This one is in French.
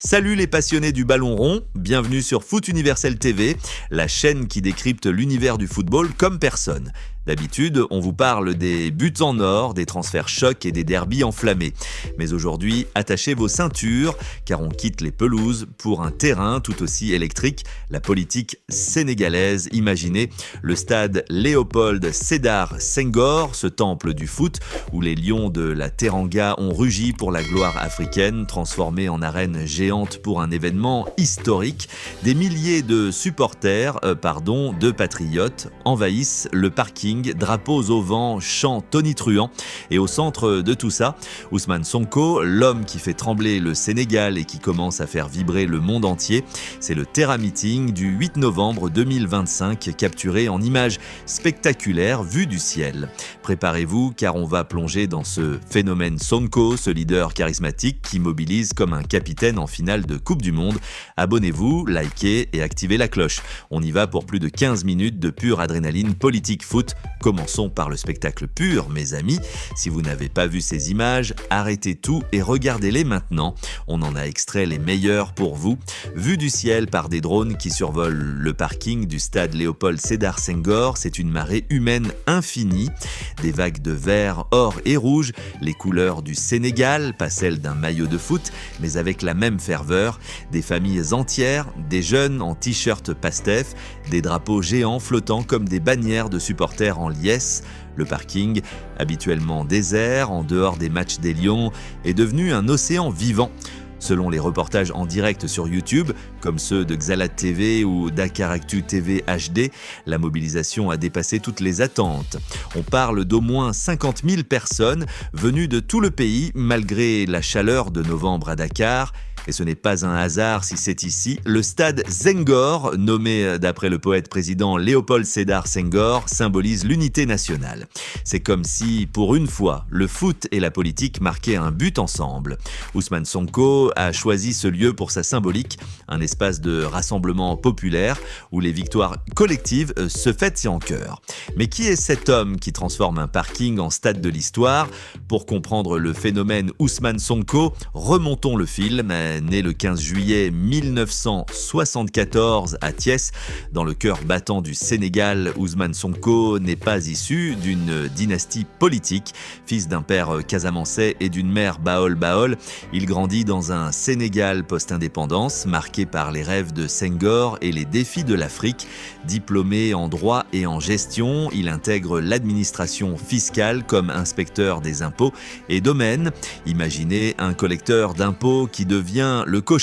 Salut les passionnés du ballon rond, bienvenue sur Foot Universel TV, la chaîne qui décrypte l'univers du football comme personne. D'habitude, on vous parle des buts en or, des transferts chocs et des derbys enflammés. Mais aujourd'hui, attachez vos ceintures, car on quitte les pelouses pour un terrain tout aussi électrique, la politique sénégalaise. Imaginez le stade Léopold Sédar Senghor, ce temple du foot, où les lions de la Teranga ont rugi pour la gloire africaine, transformé en arène géante pour un événement historique. Des milliers de de patriotes, envahissent le parking, drapeaux au vent, chants tonitruants. Et au centre de tout ça, Ousmane Sonko, l'homme qui fait trembler le Sénégal et qui commence à faire vibrer le monde entier. C'est le Terra Meeting du 8 novembre 2025, capturé en images spectaculaires vues du ciel. Préparez-vous, car on va plonger dans ce phénomène Sonko, ce leader charismatique qui mobilise comme un capitaine en finale de Coupe du Monde. Abonnez-vous, likez et activez la cloche. On y va pour plus de 15 minutes de pure adrénaline politique foot. Commençons par le spectacle pur, mes amis. Si vous n'avez pas vu ces images, arrêtez tout et regardez-les maintenant. On en a extrait les meilleurs pour vous. Vue du ciel par des drones qui survolent le parking du stade Léopold Sédar Senghor, c'est une marée humaine infinie. Des vagues de vert, or et rouge, les couleurs du Sénégal, pas celles d'un maillot de foot, mais avec la même ferveur. Des familles entières, des jeunes en t-shirt pastef, des drapeaux géants flottant comme des bannières de supporters en liesse. Le parking, habituellement désert, en dehors des matchs des Lions, est devenu un océan vivant. Selon les reportages en direct sur YouTube, comme ceux de Xalat TV ou Dakaractu TV HD, la mobilisation a dépassé toutes les attentes. On parle d'au moins 50 000 personnes venues de tout le pays malgré la chaleur de novembre à Dakar. Et ce n'est pas un hasard si c'est ici. Le stade Senghor, nommé d'après le poète président Léopold Sédar Senghor, symbolise l'unité nationale. C'est comme si, pour une fois, le foot et la politique marquaient un but ensemble. Ousmane Sonko a choisi ce lieu pour sa symbolique, un espace de rassemblement populaire où les victoires collectives se fêtent en chœur. Mais qui est cet homme qui transforme un parking en stade de l'histoire? Pour comprendre le phénomène Ousmane Sonko, remontons le film. Né le 15 juillet 1974 à Thiès, dans le cœur battant du Sénégal, Ousmane Sonko n'est pas issu d'une dynastie politique. Fils d'un père casamançais et d'une mère baol-baol, il grandit dans un Sénégal post-indépendance, marqué par les rêves de Senghor et les défis de l'Afrique. Diplômé en droit et en gestion, il intègre l'administration fiscale comme inspecteur des impôts et domaines. Imaginez un collecteur d'impôts qui devient le cauchemar